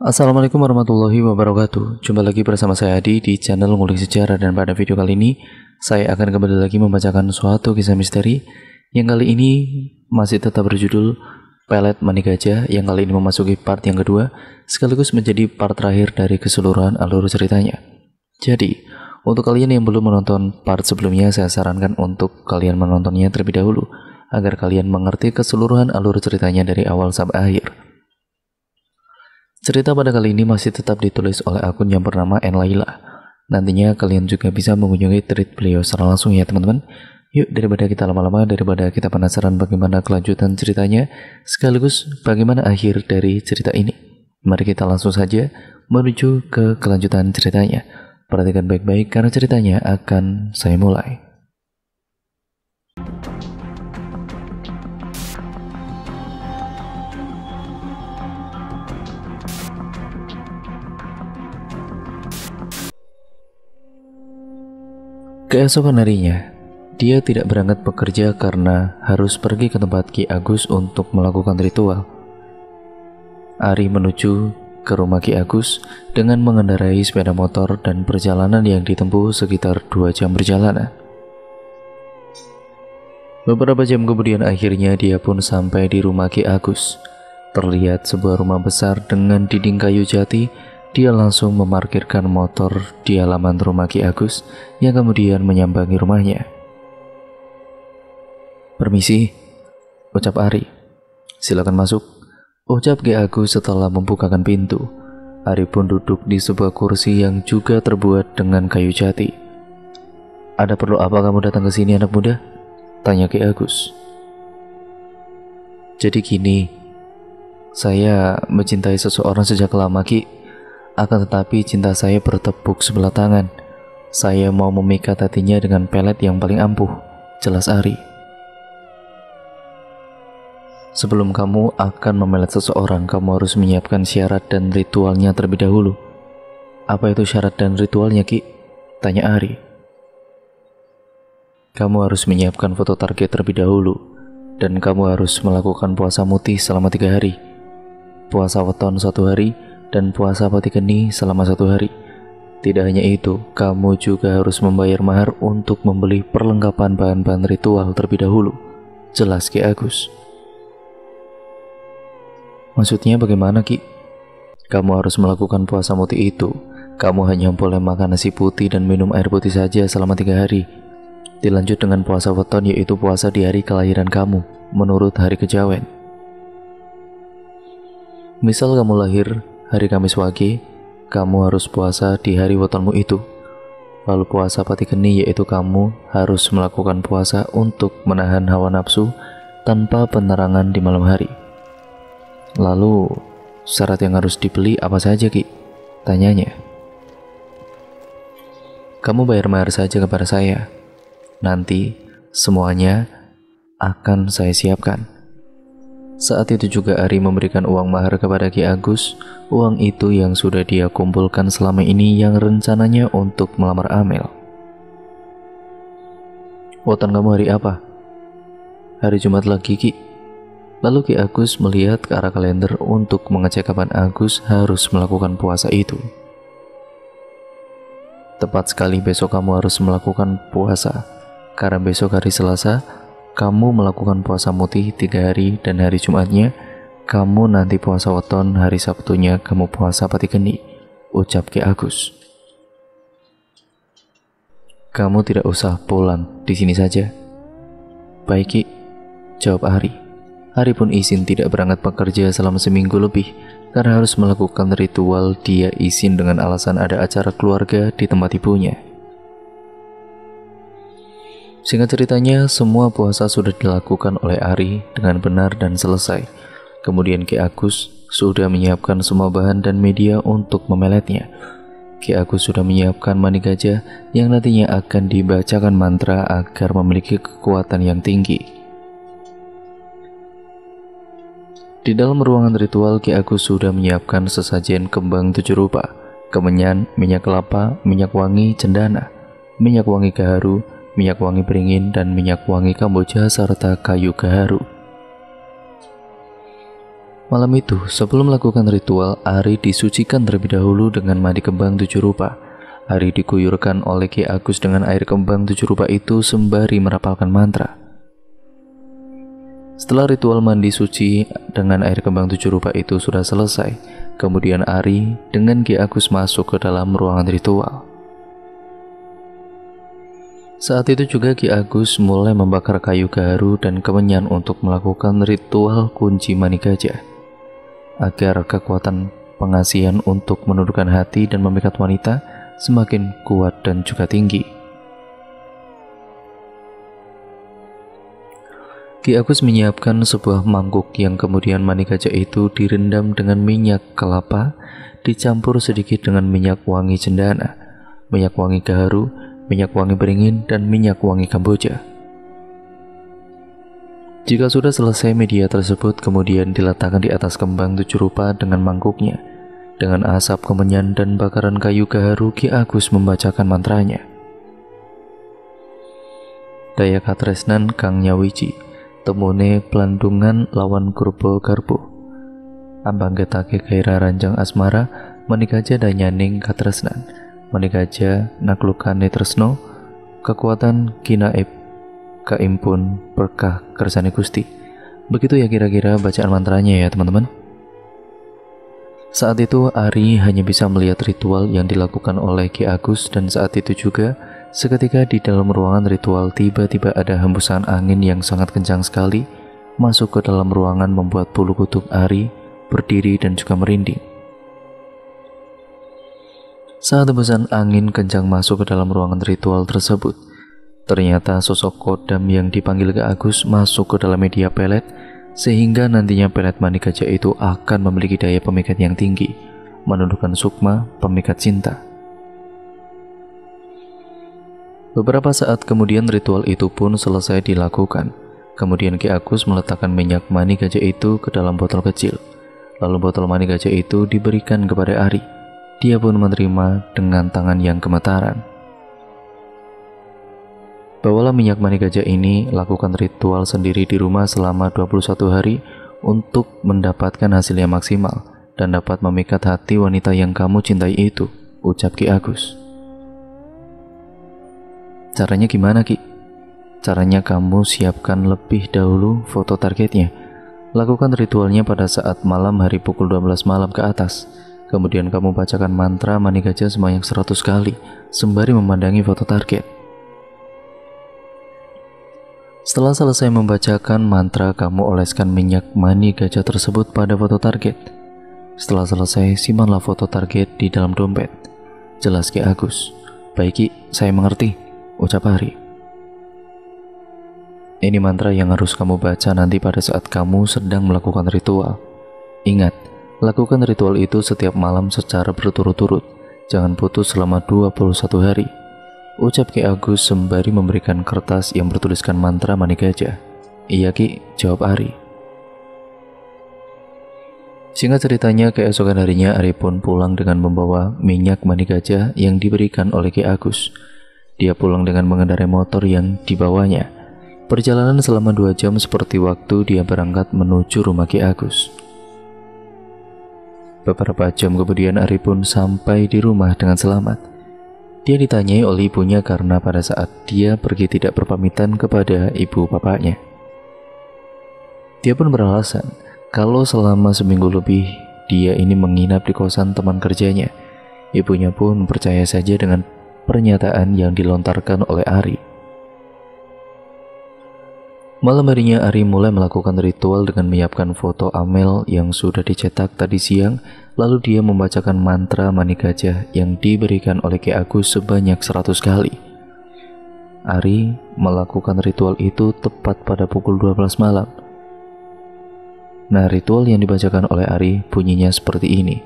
Assalamualaikum warahmatullahi wabarakatuh. Jumpa lagi bersama saya Adi di channel Ngulik Sejarah, dan pada video kali ini saya akan kembali lagi membacakan suatu kisah misteri yang kali ini masih tetap berjudul Pelet Mani Gajah, yang kali ini memasuki part yang kedua sekaligus menjadi part terakhir dari keseluruhan alur ceritanya. Jadi, untuk kalian yang belum menonton part sebelumnya, saya sarankan untuk kalian menontonnya terlebih dahulu agar kalian mengerti keseluruhan alur ceritanya dari awal sampai akhir. Cerita pada kali ini masih tetap ditulis oleh akun yang bernama Enlaila. Nantinya kalian juga bisa mengunjungi tweet beliau secara langsung ya teman-teman. Yuk, daripada kita lama-lama, daripada kita penasaran bagaimana kelanjutan ceritanya, sekaligus bagaimana akhir dari cerita ini, mari kita langsung saja menuju ke kelanjutan ceritanya. Perhatikan baik-baik karena ceritanya akan saya mulai. Keesokan harinya, dia tidak berangkat bekerja karena harus pergi ke tempat Ki Agus untuk melakukan ritual. Ari menuju ke rumah Ki Agus dengan mengendarai sepeda motor, dan perjalanan yang ditempuh sekitar 2 jam perjalanan. Beberapa jam kemudian akhirnya dia pun sampai di rumah Ki Agus. Terlihat sebuah rumah besar dengan dinding kayu jati. Dia langsung memarkirkan motor di halaman rumah Ki Agus yang kemudian menyambangi rumahnya. "Permisi," ucap Ari. "Silakan masuk," ucap Ki Agus setelah membukakan pintu. Ari pun duduk di sebuah kursi yang juga terbuat dengan kayu jati. "Ada perlu apa kamu datang ke sini, anak muda?" tanya Ki Agus. "Jadi gini, saya mencintai seseorang sejak lama, Ki. Akan tetapi cinta saya bertepuk sebelah tangan. Saya mau memikat hatinya dengan pelet yang paling ampuh," jelas Ari. "Sebelum kamu akan memelet seseorang, kamu harus menyiapkan syarat dan ritualnya terlebih dahulu." "Apa itu syarat dan ritualnya, Ki?" tanya Ari. "Kamu harus menyiapkan foto target terlebih dahulu, dan kamu harus melakukan puasa mutih selama 3 hari, puasa weton 1 hari, dan puasa pati geni selama 1 hari. Tidak hanya itu, kamu juga harus membayar mahar untuk membeli perlengkapan bahan-bahan ritual terlebih dahulu," jelas Ki Agus. "Maksudnya bagaimana, Ki?" "Kamu harus melakukan puasa mutih itu. Kamu hanya boleh makan nasi putih dan minum air putih saja selama 3 hari. Dilanjut dengan puasa weton, yaitu puasa di hari kelahiran kamu menurut hari kejawen. Misal kamu lahir hari Kamis Wage, kamu harus puasa di hari wetonmu itu. Lalu puasa pati geni, yaitu kamu harus melakukan puasa untuk menahan hawa nafsu tanpa penerangan di malam hari." "Lalu syarat yang harus dibeli apa saja, Ki?" tanyanya. "Kamu bayar mahar saja kepada saya. Nanti semuanya akan saya siapkan." Saat itu juga Ari memberikan uang mahar kepada Ki Agus. Uang itu yang sudah dia kumpulkan selama ini, yang rencananya untuk melamar Amel. "Weton kamu hari apa?" "Hari Jumat lagi, Ki." Lalu Ki Agus melihat ke arah kalender untuk mengecek kapan Agus harus melakukan puasa itu. "Tepat sekali, besok kamu harus melakukan puasa. Karena besok hari Selasa, kamu melakukan puasa mutih 3 hari, dan hari Jumatnya kamu nanti puasa weton, hari Sabtunya kamu puasa pati geni," ucap Ki Agus. "Kamu tidak usah pulang, di sini saja." "Baik, Ki," jawab Ari. Ari pun izin tidak berangkat bekerja selama seminggu lebih karena harus melakukan ritual. Dia izin dengan alasan ada acara keluarga di tempat ibunya. Singkat ceritanya, semua puasa sudah dilakukan oleh Ari dengan benar dan selesai. Kemudian Ki Agus sudah menyiapkan semua bahan dan media untuk memeletnya. Ki Agus sudah menyiapkan mani gajah yang nantinya akan dibacakan mantra agar memiliki kekuatan yang tinggi. Di dalam ruangan ritual, Ki Agus sudah menyiapkan sesajen kembang 7 rupa, kemenyan, minyak kelapa, minyak wangi cendana, minyak wangi gaharu, minyak wangi beringin, dan minyak wangi kamboja serta kayu gaharu. Malam itu, sebelum melakukan ritual, Ari disucikan terlebih dahulu dengan mandi kembang 7 rupa. Ari diguyurkan oleh Ki Agus dengan air kembang 7 rupa itu sembari merapalkan mantra. Setelah ritual mandi suci dengan air kembang 7 rupa itu sudah selesai, kemudian Ari dengan Ki Agus masuk ke dalam ruangan ritual. Saat itu juga Ki Agus mulai membakar kayu gaharu dan kemenyan untuk melakukan ritual kunci mani gajah, agar kekuatan pengasihan untuk menundukkan hati dan memikat wanita semakin kuat dan juga tinggi. Ki Agus menyiapkan sebuah mangkuk yang kemudian mani gajah itu direndam dengan minyak kelapa, dicampur sedikit dengan minyak wangi cendana, minyak wangi gaharu, minyak wangi beringin, dan minyak wangi kamboja. Jika sudah selesai, media tersebut kemudian diletakkan di atas kembang 7 rupa dengan mangkuknya. Dengan asap kemenyan dan bakaran kayu gaharu, Ki Agus membacakan mantranya. Daya katresnan Kang Nyawiji, temune pelandungan lawan kurbo garbo. Ambang getake gairah ranjang asmara, manikaja danyaning katresnan. Manikaja naklukane tresno, kekuatan kinaib kaimpun berkah kersane Gusti. Begitu ya kira-kira bacaan mantranya ya teman-teman. Saat itu Ari hanya bisa melihat ritual yang dilakukan oleh Ki Agus, dan saat itu juga seketika di dalam ruangan ritual tiba-tiba ada hembusan angin yang sangat kencang sekali masuk ke dalam ruangan, membuat bulu kuduk Ari berdiri dan juga merinding. Saat hembusan angin kencang masuk ke dalam ruangan ritual tersebut, ternyata sosok kodam yang dipanggil Ki Agus masuk ke dalam media pelet, sehingga nantinya pelet mani gajah itu akan memiliki daya pemikat yang tinggi, menundukkan sukma pemikat cinta. Beberapa saat kemudian ritual itu pun selesai dilakukan. Kemudian Ki Agus meletakkan minyak mani gajah itu ke dalam botol kecil. Lalu botol mani gajah itu diberikan kepada Ari. Dia pun menerima dengan tangan yang gemetaran. Bawalah minyak mani gajah ini, lakukan ritual sendiri di rumah selama 21 hari untuk mendapatkan hasil yang maksimal dan dapat memikat hati wanita yang kamu cintai itu, ucap Ki Agus. Caranya gimana, Ki? Caranya kamu siapkan lebih dahulu foto targetnya. Lakukan ritualnya pada saat malam hari pukul 12 malam ke atas. Kemudian kamu bacakan mantra mani gajah sebanyak 100 kali sembari memandangi foto target. Setelah selesai membacakan mantra, kamu oleskan minyak mani gajah tersebut pada foto target. Setelah selesai, simpanlah foto target di dalam dompet. Jelas Ki Agus. Baik Ki, saya mengerti, ucap Ari. Ini mantra yang harus kamu baca nanti pada saat kamu sedang melakukan ritual. Ingat, lakukan ritual itu setiap malam secara berturut-turut. Jangan putus selama 21 hari. Ucap Ki Agus sembari memberikan kertas yang bertuliskan mantra mani gajah. Iya Ki, jawab Ari. Singkat ceritanya, keesokan harinya Ari pun pulang dengan membawa minyak mani gajah yang diberikan oleh Ki Agus. Dia pulang dengan mengendarai motor yang dibawanya. Perjalanan selama 2 jam seperti waktu dia berangkat menuju rumah Ki Agus. Beberapa jam kemudian Ari pun sampai di rumah dengan selamat. Dia ditanyai oleh ibunya karena pada saat dia pergi tidak berpamitan kepada ibu bapaknya. Dia pun beralasan kalau selama seminggu lebih dia ini menginap di kosan teman kerjanya. Ibunya pun percaya saja dengan pernyataan yang dilontarkan oleh Ari. Malam harinya Ari mulai melakukan ritual dengan menyiapkan foto Amel yang sudah dicetak tadi siang. Lalu dia membacakan mantra mani gajah yang diberikan oleh Ki Agus sebanyak 100 kali. Ari melakukan ritual itu tepat pada pukul 12 malam. Nah, ritual yang dibacakan oleh Ari bunyinya seperti ini.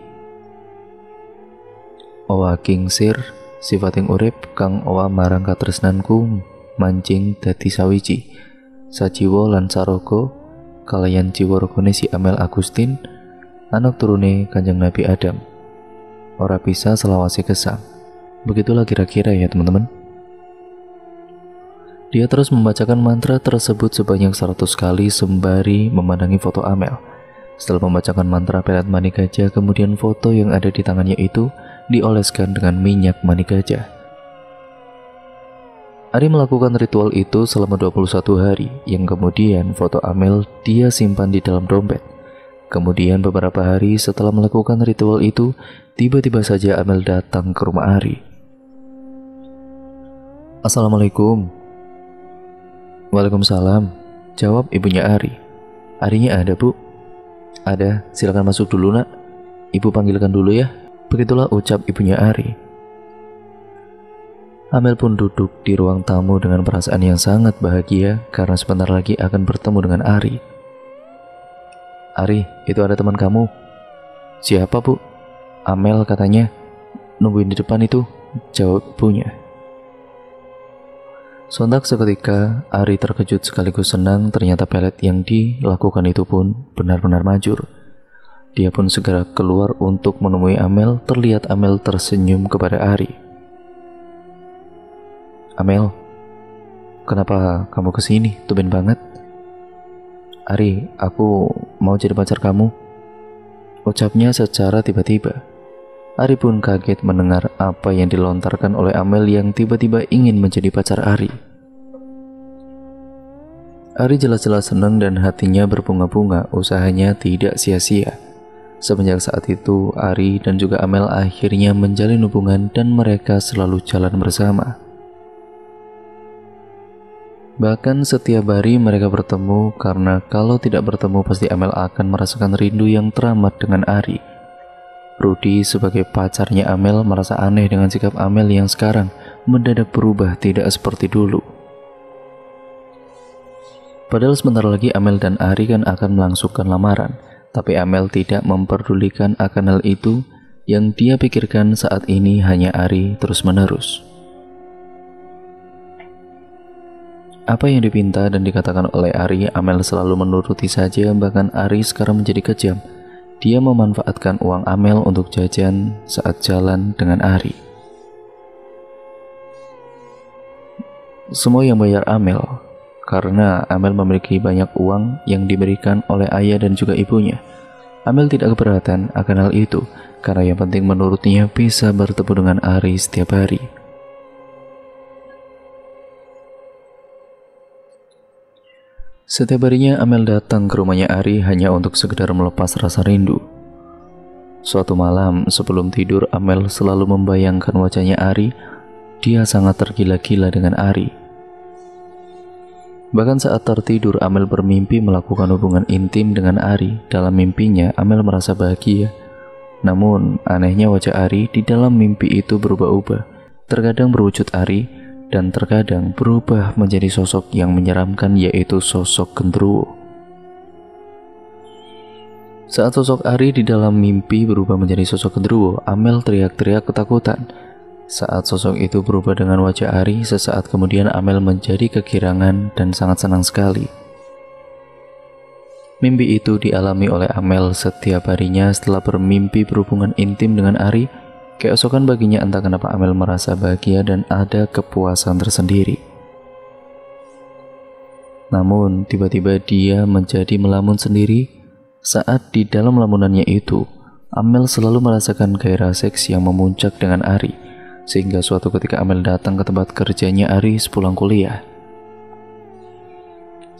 Owa kingsir sifating urip kang owa marang katresnanku mancing dadi sawiji. Sajiwa lan sarogo kalayan jiwa rogone si Amel Agustin, anak turune Kanjeng Nabi Adam. Ora bisa selawase gesang. Begitulah kira-kira ya teman-teman. Dia terus membacakan mantra tersebut sebanyak 100 kali sembari memandangi foto Amel. Setelah membacakan mantra pelet mani gajah, kemudian foto yang ada di tangannya itu dioleskan dengan minyak mani gajah. Ari melakukan ritual itu selama 21 hari, yang kemudian foto Amel dia simpan di dalam dompet. Kemudian beberapa hari setelah melakukan ritual itu, tiba-tiba saja Amel datang ke rumah Ari. "Assalamualaikum." "Waalaikumsalam," jawab ibunya Ari. "Arinya ada, Bu?" "Ada, silakan masuk dulu, Nak. Ibu panggilkan dulu ya." Begitulah ucap ibunya Ari. Amel pun duduk di ruang tamu dengan perasaan yang sangat bahagia karena sebentar lagi akan bertemu dengan Ari. "Ari, itu ada teman kamu." "Siapa, Bu?" "Amel katanya. Nungguin di depan itu," jawab ibunya. Sontak seketika, Ari terkejut sekaligus senang, ternyata pelet yang dilakukan itu pun benar-benar manjur. Dia pun segera keluar untuk menemui Amel. Terlihat Amel tersenyum kepada Ari. "Amel, kenapa kamu kesini? Tumben banget." "Ari, aku mau jadi pacar kamu," ucapnya secara tiba-tiba. Ari pun kaget mendengar apa yang dilontarkan oleh Amel yang tiba-tiba ingin menjadi pacar Ari. Ari jelas-jelas senang dan hatinya berbunga-bunga, usahanya tidak sia-sia. Semenjak saat itu, Ari dan juga Amel akhirnya menjalin hubungan dan mereka selalu jalan bersama. Bahkan setiap hari mereka bertemu karena kalau tidak bertemu pasti Amel akan merasakan rindu yang teramat dengan Ari. Rudy sebagai pacarnya Amel merasa aneh dengan sikap Amel yang sekarang mendadak berubah tidak seperti dulu. Padahal sebentar lagi Amel dan Ari kan akan melangsungkan lamaran, tapi Amel tidak memperdulikan akan hal itu. Yang dia pikirkan saat ini hanya Ari terus-menerus. Apa yang dipinta dan dikatakan oleh Ari, Amel selalu menuruti saja, bahkan Ari sekarang menjadi kejam. Dia memanfaatkan uang Amel untuk jajan saat jalan dengan Ari. Semua yang bayar Amel, karena Amel memiliki banyak uang yang diberikan oleh ayah dan juga ibunya. Amel tidak keberatan akan hal itu, karena yang penting menurutnya bisa bertemu dengan Ari setiap hari. Setiap harinya Amel datang ke rumahnya Ari hanya untuk sekedar melepas rasa rindu. Suatu malam sebelum tidur, Amel selalu membayangkan wajahnya Ari. Dia sangat tergila-gila dengan Ari. Bahkan saat tertidur, Amel bermimpi melakukan hubungan intim dengan Ari. Dalam mimpinya, Amel merasa bahagia. Namun, anehnya wajah Ari di dalam mimpi itu berubah-ubah. Terkadang berwujud Ari, dan terkadang berubah menjadi sosok yang menyeramkan, yaitu sosok genderuwo. Saat sosok Ari di dalam mimpi berubah menjadi sosok genderuwo, Amel teriak-teriak ketakutan. Saat sosok itu berubah dengan wajah Ari, sesaat kemudian Amel menjadi kegirangan dan sangat senang sekali. Mimpi itu dialami oleh Amel setiap harinya setelah bermimpi berhubungan intim dengan Ari. Keesokan baginya entah kenapa Amel merasa bahagia dan ada kepuasan tersendiri. Namun tiba-tiba dia menjadi melamun sendiri. Saat di dalam lamunannya itu, Amel selalu merasakan gairah seks yang memuncak dengan Ari. Sehingga suatu ketika Amel datang ke tempat kerjanya Ari sepulang kuliah.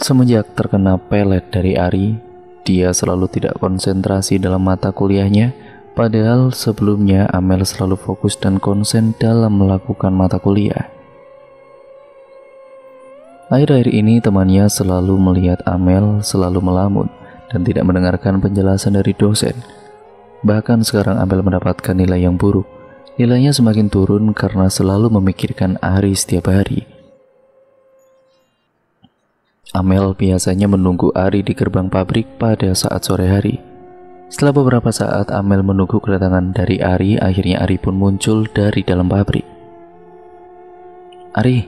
Semenjak terkena pelet dari Ari, dia selalu tidak konsentrasi dalam mata kuliahnya. Padahal sebelumnya Amel selalu fokus dan konsen dalam melakukan mata kuliah. Akhir-akhir ini temannya selalu melihat Amel selalu melamun dan tidak mendengarkan penjelasan dari dosen. Bahkan sekarang Amel mendapatkan nilai yang buruk. Nilainya semakin turun karena selalu memikirkan Ari setiap hari. Amel biasanya menunggu Ari di gerbang pabrik pada saat sore hari. Setelah beberapa saat Amel menunggu kedatangan dari Ari, akhirnya Ari pun muncul dari dalam pabrik. "Ari,"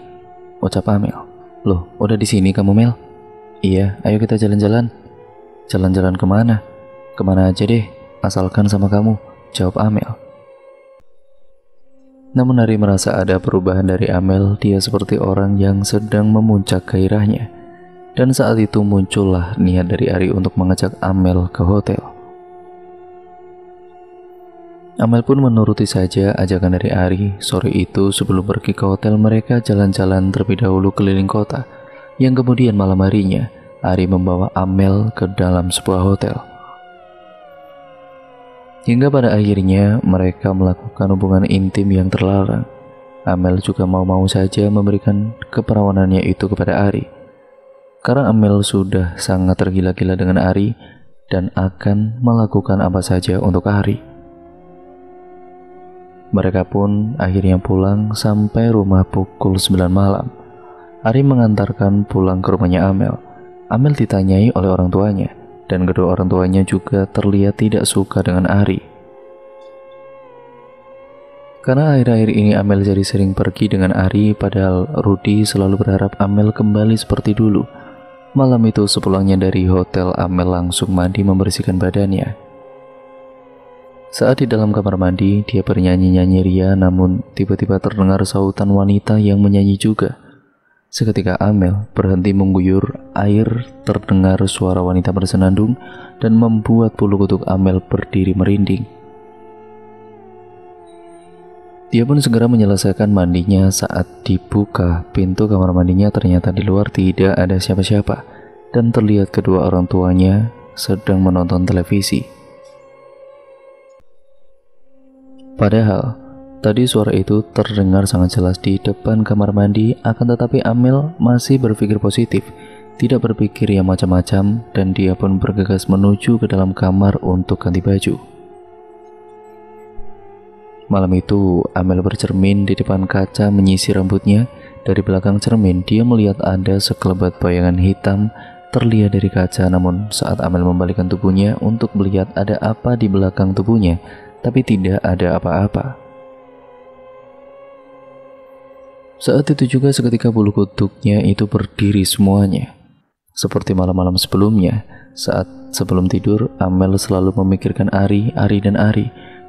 ucap Amel. "Loh, udah di sini kamu, Mel?" "Iya, ayo kita jalan-jalan." "Jalan-jalan kemana?" "Kemana aja deh, asalkan sama kamu," jawab Amel. Namun Ari merasa ada perubahan dari Amel. Dia seperti orang yang sedang memuncak gairahnya. Dan saat itu muncullah niat dari Ari untuk mengajak Amel ke hotel. Amel pun menuruti saja ajakan dari Ari. Sore itu sebelum pergi ke hotel, mereka jalan-jalan terlebih dahulu keliling kota. Yang kemudian malam harinya, Ari membawa Amel ke dalam sebuah hotel. Hingga pada akhirnya mereka melakukan hubungan intim yang terlarang. Amel juga mau-mau saja memberikan keperawanannya itu kepada Ari. Karena Amel sudah sangat tergila-gila dengan Ari dan akan melakukan apa saja untuk Ari. Mereka pun akhirnya pulang sampai rumah pukul 9 malam. Ari mengantarkan pulang ke rumahnya Amel. Amel ditanyai oleh orang tuanya, dan kedua orang tuanya juga terlihat tidak suka dengan Ari. Karena akhir-akhir ini Amel jadi sering pergi dengan Ari, padahal Rudy selalu berharap Amel kembali seperti dulu. Malam itu sepulangnya dari hotel, Amel langsung mandi membersihkan badannya. Saat di dalam kamar mandi, dia bernyanyi-nyanyi ria, namun tiba-tiba terdengar sautan wanita yang menyanyi juga. Seketika Amel berhenti mengguyur air, terdengar suara wanita bersenandung dan membuat bulu kuduk Amel berdiri merinding. Dia pun segera menyelesaikan mandinya. Saat dibuka pintu kamar mandinya, ternyata di luar tidak ada siapa-siapa dan terlihat kedua orang tuanya sedang menonton televisi. Padahal tadi suara itu terdengar sangat jelas di depan kamar mandi, akan tetapi Amel masih berpikir positif, tidak berpikir yang macam-macam, dan dia pun bergegas menuju ke dalam kamar untuk ganti baju. Malam itu Amel bercermin di depan kaca menyisir rambutnya. Dari belakang cermin dia melihat ada sekelebat bayangan hitam terlihat dari kaca, namun saat Amel membalikkan tubuhnya untuk melihat ada apa di belakang tubuhnya, tapi tidak ada apa-apa. Saat itu juga seketika bulu kuduknya itu berdiri semuanya. Seperti malam-malam sebelumnya, saat sebelum tidur, Amel selalu memikirkan Ari.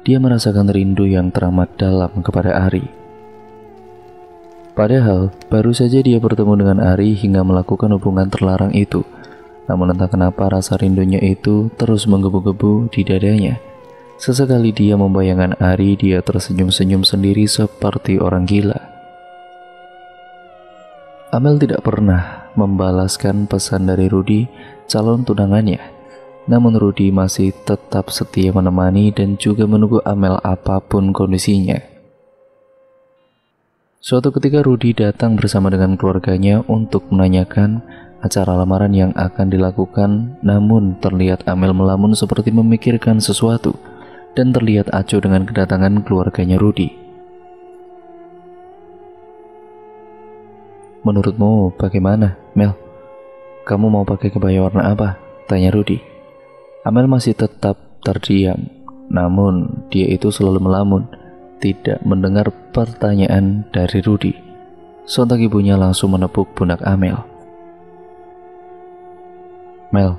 Dia merasakan rindu yang teramat dalam kepada Ari. Padahal baru saja dia bertemu dengan Ari hingga melakukan hubungan terlarang itu. Namun entah kenapa rasa rindunya itu terus menggebu-gebu di dadanya. Sesekali dia membayangkan Ari, dia tersenyum-senyum sendiri seperti orang gila. Amel tidak pernah membalaskan pesan dari Rudy, calon tunangannya. Namun Rudy masih tetap setia menemani dan juga menunggu Amel apapun kondisinya. Suatu ketika Rudy datang bersama dengan keluarganya untuk menanyakan acara lamaran yang akan dilakukan, namun terlihat Amel melamun seperti memikirkan sesuatu. Dan terlihat acuh dengan kedatangan keluarganya Rudy. Menurutmu bagaimana, Mel? Kamu mau pakai kebaya warna apa? Tanya Rudy. Amel masih tetap terdiam, namun dia itu selalu melamun, tidak mendengar pertanyaan dari Rudy. Sontak ibunya langsung menepuk pundak Amel. Mel,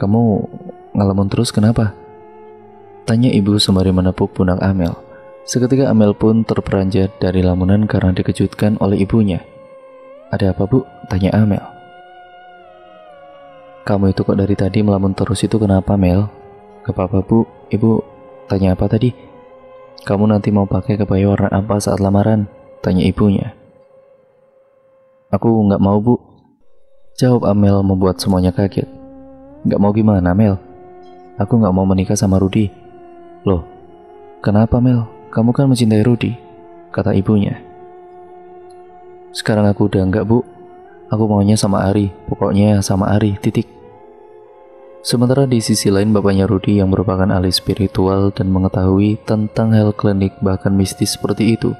kamu ngelamun terus kenapa? Tanya ibu sembari menepuk pundak Amel. Seketika Amel pun terperanjat dari lamunan karena dikejutkan oleh ibunya. Ada apa, Bu? Tanya Amel. Kamu itu kok dari tadi melamun terus, itu kenapa, Mel? Gak apa-apa, Bu. Ibu tanya apa tadi? Kamu nanti mau pakai kebaya warna apa saat lamaran? Tanya ibunya. Aku gak mau, Bu. Jawab Amel membuat semuanya kaget. Gak mau gimana, Mel? Aku gak mau menikah sama Rudy. Loh, kenapa, Mel? Kamu kan mencintai Rudy, kata ibunya. Sekarang aku udah enggak, Bu. Aku maunya sama Ari, pokoknya sama Ari, titik. Sementara di sisi lain bapaknya Rudy yang merupakan ahli spiritual dan mengetahui tentang hal klinik bahkan mistis seperti itu,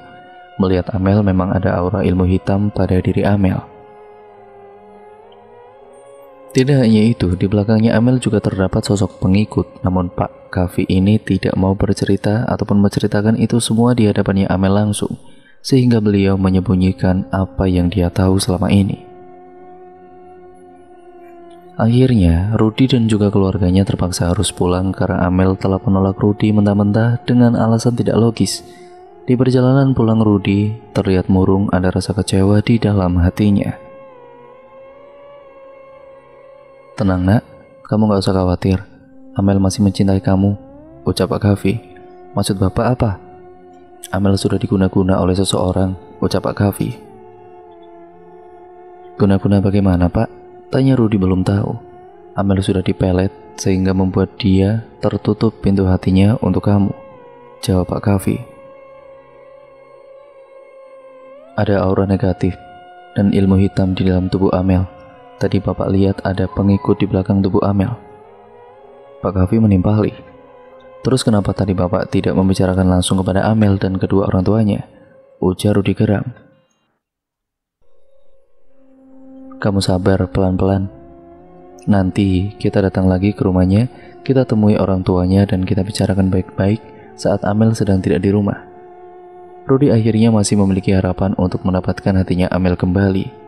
melihat Amel memang ada aura ilmu hitam pada diri Amel. Tidak hanya itu, di belakangnya Amel juga terdapat sosok pengikut, namun Pak Kavi ini tidak mau bercerita ataupun menceritakan itu semua di hadapannya Amel langsung, sehingga beliau menyembunyikan apa yang dia tahu selama ini. Akhirnya, Rudy dan juga keluarganya terpaksa harus pulang karena Amel telah menolak Rudy mentah-mentah dengan alasan tidak logis. Di perjalanan pulang Rudy terlihat murung, ada rasa kecewa di dalam hatinya. Tenang nak, kamu gak usah khawatir. Amel masih mencintai kamu, ucap Pak Kavi. Maksud bapak apa? Amel sudah diguna-guna oleh seseorang, ucap Pak Kavi. Guna-guna bagaimana pak? Tanya Rudi belum tahu. Amel sudah dipelet sehingga membuat dia tertutup pintu hatinya untuk kamu, jawab Pak Kavi. Ada aura negatif dan ilmu hitam di dalam tubuh Amel. Tadi bapak lihat ada pengikut di belakang tubuh Amel. Pak Kavi menimpali. Terus kenapa tadi bapak tidak membicarakan langsung kepada Amel dan kedua orang tuanya? Ujar Rudi geram. Kamu sabar pelan-pelan. Nanti kita datang lagi ke rumahnya, kita temui orang tuanya dan kita bicarakan baik-baik saat Amel sedang tidak di rumah. Rudi akhirnya masih memiliki harapan untuk mendapatkan hatinya Amel kembali.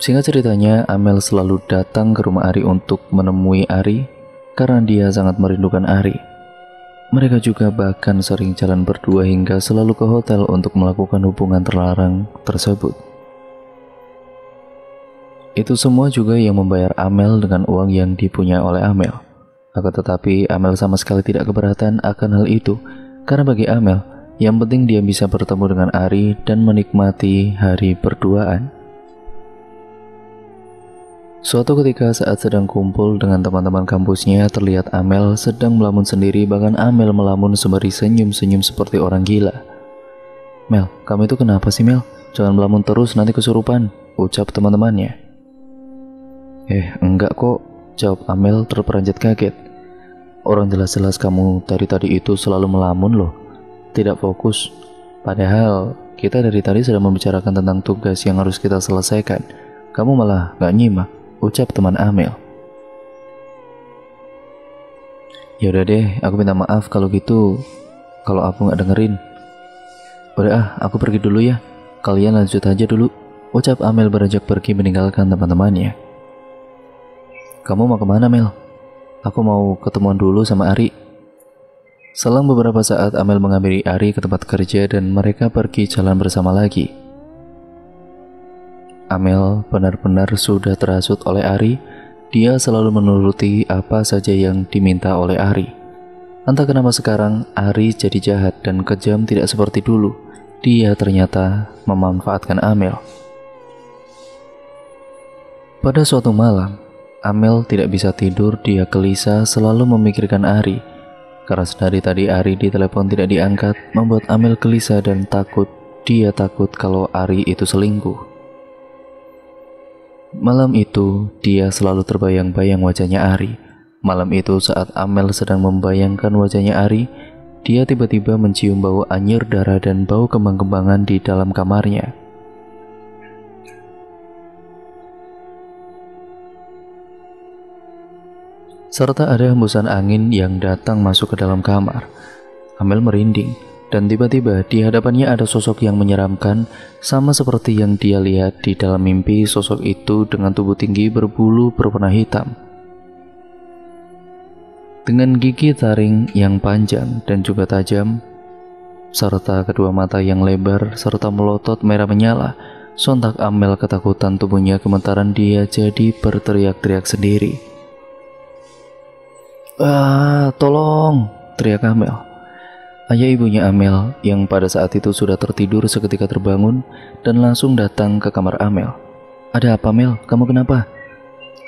Singkat ceritanya, Amel selalu datang ke rumah Ari untuk menemui Ari karena dia sangat merindukan Ari. Mereka juga bahkan sering jalan berdua hingga selalu ke hotel untuk melakukan hubungan terlarang tersebut. Itu semua juga yang membayar Amel dengan uang yang dipunya oleh Amel. Akan tetapi Amel sama sekali tidak keberatan akan hal itu, karena bagi Amel, yang penting dia bisa bertemu dengan Ari dan menikmati hari berduaan. Suatu ketika saat sedang kumpul dengan teman-teman kampusnya, terlihat Amel sedang melamun sendiri, bahkan Amel melamun sembari senyum-senyum seperti orang gila. Mel, kamu itu kenapa sih Mel? Jangan melamun terus, nanti kesurupan, ucap teman-temannya. Enggak kok, jawab Amel terperanjat kaget. Orang jelas-jelas kamu dari tadi itu selalu melamun loh, tidak fokus. Padahal kita dari tadi sudah membicarakan tentang tugas yang harus kita selesaikan. Kamu malah gak nyimak, ucap teman Amel. Yaudah deh, aku minta maaf kalau gitu, kalau aku gak dengerin. Udah aku pergi dulu ya, kalian lanjut aja dulu, ucap Amel beranjak pergi meninggalkan teman-temannya. Kamu mau kemana Mel? Aku mau ketemuan dulu sama Ari. Selang beberapa saat Amel menghampiri Ari ke tempat kerja dan mereka pergi jalan bersama lagi. Amel benar-benar sudah terhasut oleh Ari. Dia selalu menuruti apa saja yang diminta oleh Ari. Entah kenapa sekarang Ari jadi jahat dan kejam tidak seperti dulu. Dia ternyata memanfaatkan Amel. Pada suatu malam, Amel tidak bisa tidur. Dia gelisah selalu memikirkan Ari. Karena dari tadi Ari ditelepon tidak diangkat, membuat Amel gelisah dan takut. Dia takut kalau Ari itu selingkuh. Malam itu, dia selalu terbayang-bayang wajahnya Ari. Malam itu saat Amel sedang membayangkan wajahnya Ari, dia tiba-tiba mencium bau anyir darah dan bau kembang-kembangan di dalam kamarnya. Serta ada hembusan angin yang datang masuk ke dalam kamar. Amel merinding. Dan tiba-tiba di hadapannya ada sosok yang menyeramkan, sama seperti yang dia lihat di dalam mimpi. Sosok itu dengan tubuh tinggi berbulu berwarna hitam, dengan gigi taring yang panjang dan juga tajam, serta kedua mata yang lebar serta melotot merah menyala. Sontak Amel ketakutan, tubuhnya gemetaran, dia jadi berteriak-teriak sendiri. Tolong, teriak Amel. Ayah ibunya Amel yang pada saat itu sudah tertidur seketika terbangun dan langsung datang ke kamar Amel. Ada apa Mel? Kamu kenapa?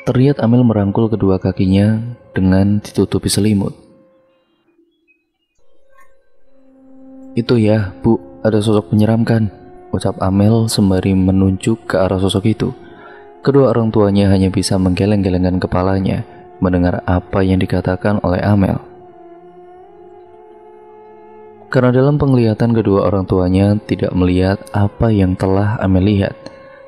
Terlihat Amel merangkul kedua kakinya dengan ditutupi selimut. Itu ya, Bu, ada sosok menyeramkan, ucap Amel sembari menunjuk ke arah sosok itu. Kedua orang tuanya hanya bisa menggeleng-gelengkan kepalanya mendengar apa yang dikatakan oleh Amel. Karena dalam penglihatan kedua orang tuanya tidak melihat apa yang telah Amel lihat.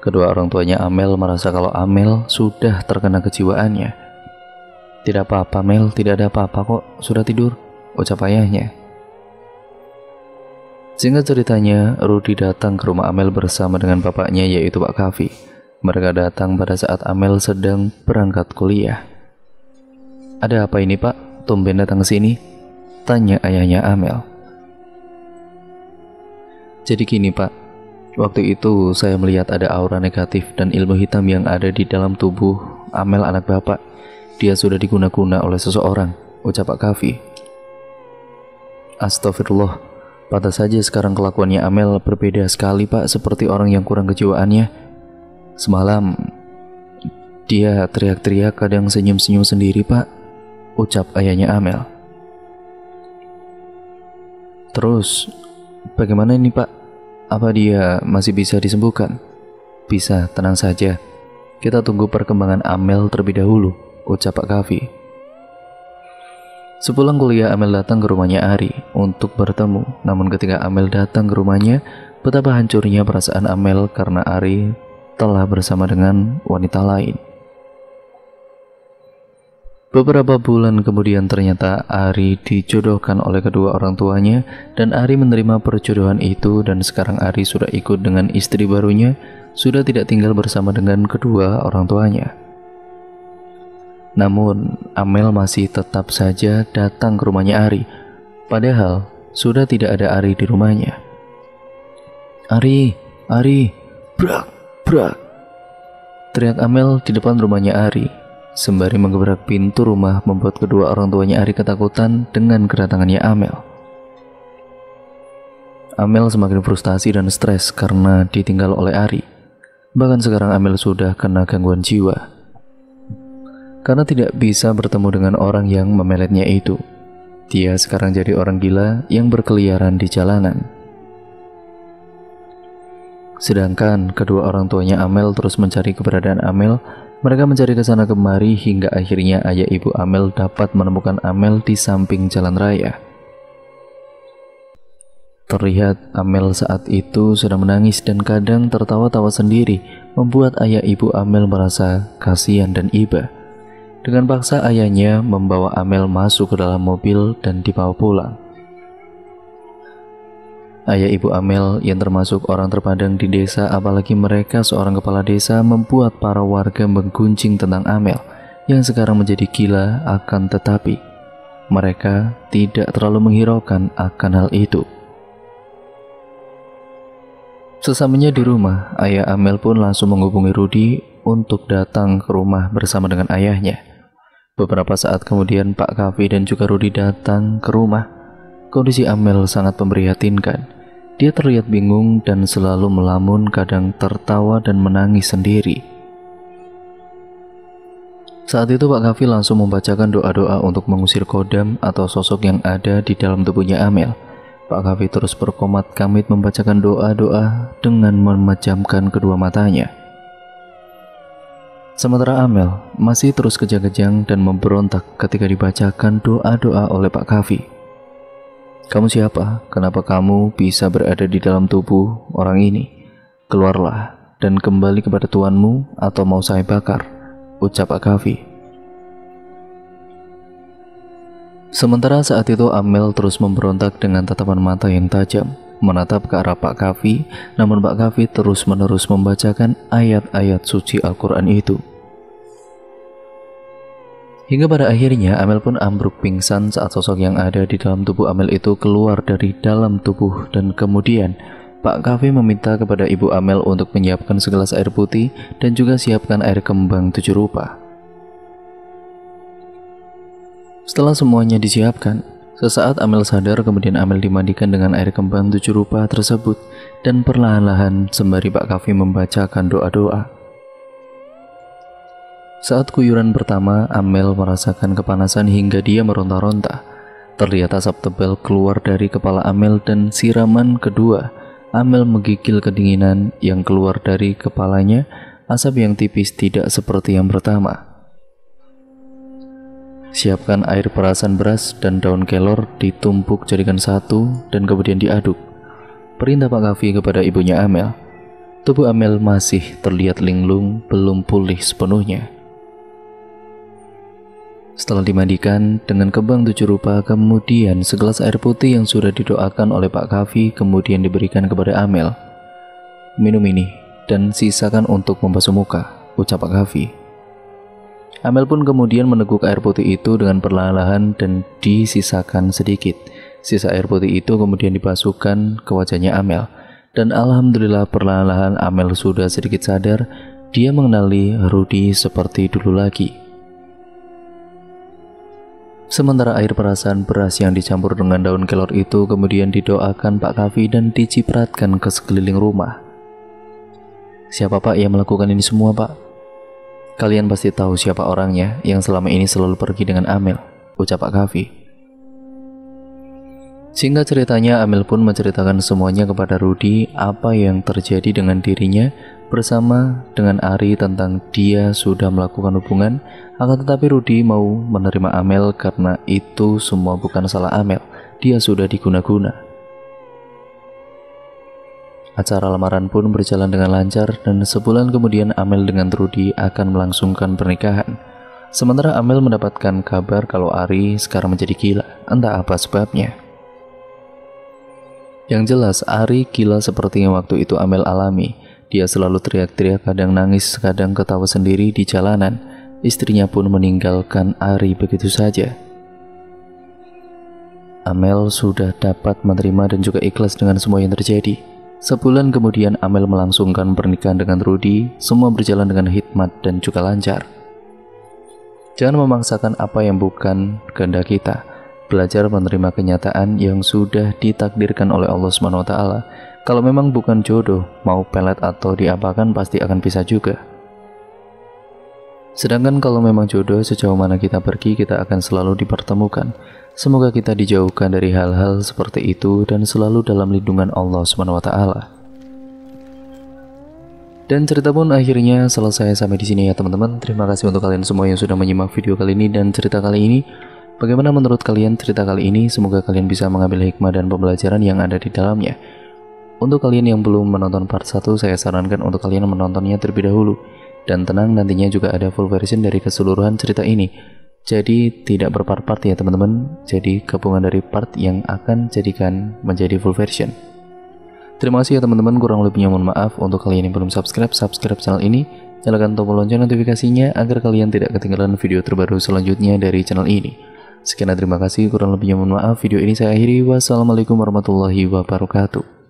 Kedua orang tuanya Amel merasa kalau Amel sudah terkena kejiwaannya. Tidak apa-apa Mel, tidak ada apa-apa kok, sudah tidur, ucap ayahnya. Singkat ceritanya, Rudi datang ke rumah Amel bersama dengan bapaknya yaitu Pak Kavi. Mereka datang pada saat Amel sedang berangkat kuliah. Ada apa ini Pak? Tumben datang ke sini? Tanya ayahnya Amel. Jadi gini Pak, Waktu itu saya melihat ada aura negatif dan ilmu hitam yang ada di dalam tubuh Amel anak bapak. Dia sudah diguna-guna oleh seseorang, ucap Pak Kavi. Astagfirullah, pantas saja sekarang kelakuannya Amel berbeda sekali Pak, seperti orang yang kurang kejiwaannya. Semalam dia teriak-teriak, kadang senyum-senyum sendiri Pak, ucap ayahnya Amel. Terus bagaimana ini Pak? Apa dia masih bisa disembuhkan? Bisa, tenang saja. Kita tunggu perkembangan Amel terlebih dahulu, ucap Pak Kavi. Sepulang kuliah, Amel datang ke rumahnya Ari untuk bertemu. Namun ketika Amel datang ke rumahnya, betapa hancurnya perasaan Amel karena Ari telah bersama dengan wanita lain. Beberapa bulan kemudian ternyata Ari dijodohkan oleh kedua orang tuanya dan Ari menerima perjodohan itu, dan sekarang Ari sudah ikut dengan istri barunya, sudah tidak tinggal bersama dengan kedua orang tuanya. Namun Amel masih tetap saja datang ke rumahnya Ari, padahal sudah tidak ada Ari di rumahnya. Ari, brak, brak, teriak Amel di depan rumahnya Ari. Sembari menggebrak pintu rumah, membuat kedua orang tuanya Ari ketakutan dengan kedatangannya Amel. Amel semakin frustasi dan stres karena ditinggal oleh Ari. Bahkan sekarang Amel sudah kena gangguan jiwa karena tidak bisa bertemu dengan orang yang memeletnya itu. Dia sekarang jadi orang gila yang berkeliaran di jalanan. Sedangkan kedua orang tuanya Amel terus mencari keberadaan Amel. Mereka mencari ke sana kemari hingga akhirnya ayah ibu Amel dapat menemukan Amel di samping jalan raya. Terlihat Amel saat itu sedang menangis dan kadang tertawa-tawa sendiri, membuat ayah ibu Amel merasa kasihan dan iba. Dengan paksa ayahnya membawa Amel masuk ke dalam mobil dan dibawa pulang. Ayah ibu Amel yang termasuk orang terpandang di desa, apalagi mereka seorang kepala desa, membuat para warga menggunjing tentang Amel yang sekarang menjadi gila, akan tetapi mereka tidak terlalu menghiraukan akan hal itu. Sesamanya di rumah, ayah Amel pun langsung menghubungi Rudi untuk datang ke rumah bersama dengan ayahnya. Beberapa saat kemudian Pak Kavi dan juga Rudi datang ke rumah. Kondisi Amel sangat memprihatinkan. Dia terlihat bingung dan selalu melamun, kadang tertawa dan menangis sendiri. Saat itu Pak Kavi langsung membacakan doa-doa untuk mengusir kodam atau sosok yang ada di dalam tubuhnya Amel. Pak Kavi terus berkomat-kamit membacakan doa-doa dengan memejamkan kedua matanya. Sementara Amel masih terus kejang-kejang dan memberontak ketika dibacakan doa-doa oleh Pak Kavi. Kamu siapa? Kenapa kamu bisa berada di dalam tubuh orang ini? Keluarlah dan kembali kepada tuanmu atau mau saya bakar, ucap Pak Kavi. Sementara saat itu Amel terus memberontak dengan tatapan mata yang tajam, menatap ke arah Pak Kavi, namun Pak Kavi terus-menerus membacakan ayat-ayat suci Al-Quran itu. Hingga pada akhirnya Amel pun ambruk pingsan saat sosok yang ada di dalam tubuh Amel itu keluar dari dalam tubuh, dan kemudian Pak Kavi meminta kepada ibu Amel untuk menyiapkan segelas air putih dan juga siapkan air kembang 7 rupa. Setelah semuanya disiapkan, sesaat Amel sadar, kemudian Amel dimandikan dengan air kembang 7 rupa tersebut, dan perlahan-lahan sembari Pak Kavi membacakan doa-doa. Saat kuyuran pertama, Amel merasakan kepanasan hingga dia meronta-ronta. Terlihat asap tebal keluar dari kepala Amel, dan siraman kedua, Amel menggigil kedinginan yang keluar dari kepalanya. Asap yang tipis, tidak seperti yang pertama. Siapkan air perasan beras dan daun kelor, ditumpuk jadikan satu dan kemudian diaduk, perintah Pak Kavi kepada ibunya Amel. Tubuh Amel masih terlihat linglung, belum pulih sepenuhnya. Setelah dimandikan dengan kembang 7 rupa, kemudian segelas air putih yang sudah didoakan oleh Pak Kavi kemudian diberikan kepada Amel. Minum ini dan sisakan untuk membasuh muka, ucap Pak Kavi. Amel pun kemudian meneguk air putih itu dengan perlahan-lahan dan disisakan sedikit. Sisa air putih itu kemudian dibasuhkan ke wajahnya Amel. Dan alhamdulillah perlahan-lahan Amel sudah sedikit sadar. Dia mengenali Rudy seperti dulu lagi. Sementara air perasan beras yang dicampur dengan daun kelor itu kemudian didoakan Pak Kavi dan dicipratkan ke sekeliling rumah. Siapa Pak yang melakukan ini semua Pak? Kalian pasti tahu siapa orangnya yang selama ini selalu pergi dengan Amel, ucap Pak Kavi. Singkat ceritanya, Amel pun menceritakan semuanya kepada Rudy apa yang terjadi dengan dirinya bersama dengan Ari tentang dia sudah melakukan hubungan, akan tetapi Rudy mau menerima Amel karena itu semua bukan salah Amel, dia sudah diguna-guna. Acara lamaran pun berjalan dengan lancar dan sebulan kemudian Amel dengan Rudy akan melangsungkan pernikahan. Sementara Amel mendapatkan kabar kalau Ari sekarang menjadi gila, entah apa sebabnya. Yang jelas Ari gila seperti yang waktu itu Amel alami. Dia selalu teriak-teriak, kadang nangis, kadang ketawa sendiri di jalanan. Istrinya pun meninggalkan Ari begitu saja. Amel sudah dapat menerima dan juga ikhlas dengan semua yang terjadi. Sebulan kemudian Amel melangsungkan pernikahan dengan Rudy. Semua berjalan dengan hikmat dan juga lancar. Jangan memaksakan apa yang bukan kehendak kita. Belajar menerima kenyataan yang sudah ditakdirkan oleh Allah SWT. Kalau memang bukan jodoh, mau pelet atau diapakan pasti akan pisah juga. Sedangkan kalau memang jodoh, sejauh mana kita pergi kita akan selalu dipertemukan. Semoga kita dijauhkan dari hal-hal seperti itu dan selalu dalam lindungan Allah SWT. Dan cerita pun akhirnya selesai sampai di sini ya teman-teman. Terima kasih untuk kalian semua yang sudah menyimak video kali ini dan cerita kali ini. Bagaimana menurut kalian cerita kali ini? Semoga kalian bisa mengambil hikmah dan pembelajaran yang ada di dalamnya. Untuk kalian yang belum menonton part 1, saya sarankan untuk kalian menontonnya terlebih dahulu. Dan tenang, nantinya juga ada full version dari keseluruhan cerita ini. Jadi tidak berpart-part ya teman-teman. Jadi gabungan dari part yang akan jadikan menjadi full version. Terima kasih ya teman-teman, kurang lebihnya mohon maaf. Untuk kalian yang belum subscribe channel ini. Nyalakan tombol lonceng notifikasinya agar kalian tidak ketinggalan video terbaru selanjutnya dari channel ini. Sekian, terima kasih, kurang lebihnya mohon maaf. Video ini saya akhiri. Wassalamualaikum warahmatullahi wabarakatuh.